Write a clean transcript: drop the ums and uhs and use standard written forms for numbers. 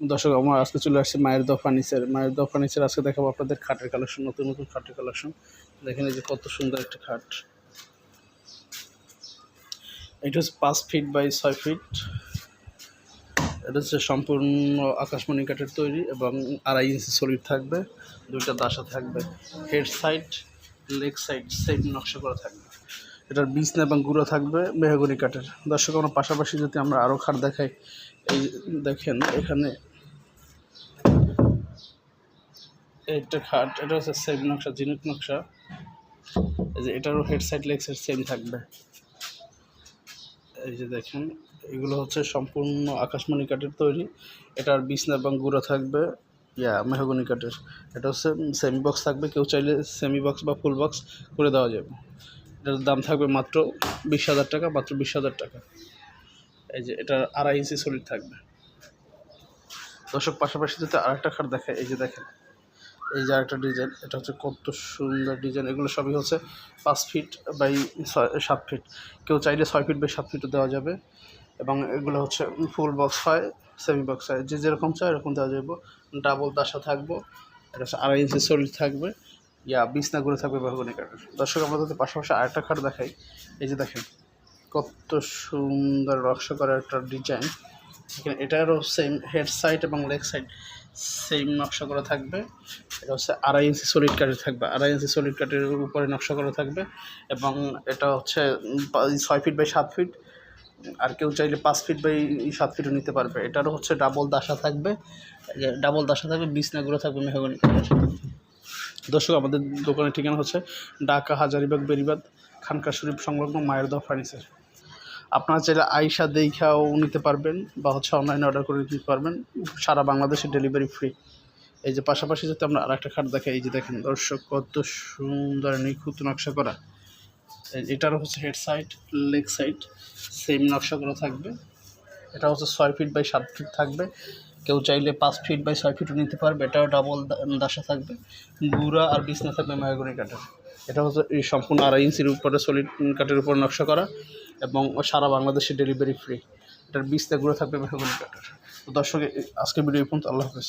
দর্শক আমার আজকে চলে আসছে মায়ের দোয়া ফার্নিচার আজকে দেখাবো আপনাদের খাটের কালেকশন, নতুন নতুন খাটের কালেকশন। দেখেন এই যে কত সুন্দর একটা খাট। এটা হচ্ছে 5 ফিট বাই 6 ফিট। এটা হচ্ছে সম্পূর্ণ আকাশমণি কাঠের তৈরি এবং 2.5 ইঞ্চি সলিড থাকবে, 2টা দাসা থাকবে, head side leg side same নকশা করা থাকবে। এটার বিছনা এবং গুঁড়ো থাকবে মেহগনি কাঠের। দর্শক আমরা পাশাপাশি যদি আমরা আরও খাট দেখাই, এই দেখেন এখানে একটা খাট, এটা হচ্ছে সেম নকশা, ঝিনুক নকশা। এই যে এটারও head side leg side same থাকবে। এই যে দেখেন এগুলো হচ্ছে সম্পূর্ণ আকাশমণি কাঠের তৈরি। এটার বিছনা এবং গুঁড়ো থাকবে মেহগনি কাঠের। এটা হচ্ছে সেমি বক্স থাকবে, কেউ চাইলে সেমি বক্স বা ফুল বক্স করে দেওয়া যাবে। এটার দাম থাকবে মাত্র 20,000 টাকা, মাত্র 20,000 টাকা। এই যে এটার 2.5 ইঞ্চি সলিড থাকবে। দর্শক পাশাপাশি যদি আরেকটা খাট দেখায়, এই যে দেখেন এই যে আরেকটা ডিজাইন, এটা হচ্ছে কত সুন্দর ডিজাইন। এগুলো সবই হচ্ছে 5 ফিট বাই 7 ফিট, কেউ চাইলে 6 ফিট বাই 7 ফিটও দেওয়া যাবে। এবং এগুলো হচ্ছে ফুল বক্স হয়, সেমি বক্স হয়, যে যেরকম চায় এরকম দেওয়া যাবে। ডাবল দাসা থাকবো, এটা হচ্ছে 2.5 ইঞ্চি সলিড থাকবে, বিছনা করে থাকবে মেহগনি কাঠের। দর্শক আমরা যদি পাশাপাশি আরেকটা খাট দেখাই, এই যে দেখেন কত সুন্দর নকশা করা একটা ডিজাইন। এখানে এটারও সেম হেড সাইড এবং লেগ সাইড সেম নকশা করা থাকবে। এটা হচ্ছে 2.5 ইঞ্চি সলিড কাঠের থাকবে, 2.5 ইঞ্চি সলিড কাঠের উপরে নকশা করা থাকবে। এবং এটা হচ্ছে 6 ফিট বাই 7 ফিট, আর কেউ চাইলে 5 ফিট বাই 7 ফিটও নিতে পারবে। এটারও হচ্ছে ডাবল দাসা থাকবে, বিছনাগুলো থাকবে মেহগনি কাঠের। দর্শক আমাদের দোকানের ঠিকানা হচ্ছে ঢাকা হাজারীবাগ বেরিবাদ খানকা শরীফ সংলগ্ন মায়ের দোয়া ফার্নিচার। আপনারা চাইলে আইসা দেখাও নিতে পারবেন বা হচ্ছে অনলাইনে অর্ডার করে নিতে পারবেন, সারা বাংলাদেশে ডেলিভারি ফ্রি। এই যে পাশাপাশি যাতে আমরা আরেকটা খাট দেখাই, এই যে দেখেন দর্শক কত সুন্দর নিখুঁত নকশা করা। এটারও হচ্ছে head side leg side same নকশা করা থাকবে। এটা হচ্ছে 6 ফিট বাই 7 ফিট থাকবে, কেউ চাইলে 5 ফিট বাই 6 ফিটও নিতে পারবে। এটাও ডাবল দাসা থাকবে, গুঁড়া আর বিছনা থাকবে মেহগনি কাঠের। এটা হচ্ছে এই সম্পূর্ণ 2.5 ইঞ্চির উপরে সলিড কাঠের উপর নকশা করা এবং সারা বাংলাদেশে ডেলিভারি ফ্রি। এটার বিছনা গুঁড়ো থাকবে মেহগনি কাঠের। তো দর্শক আজকের ভিডিও এই পর্যন্ত। আল্লাহ হাফেজ।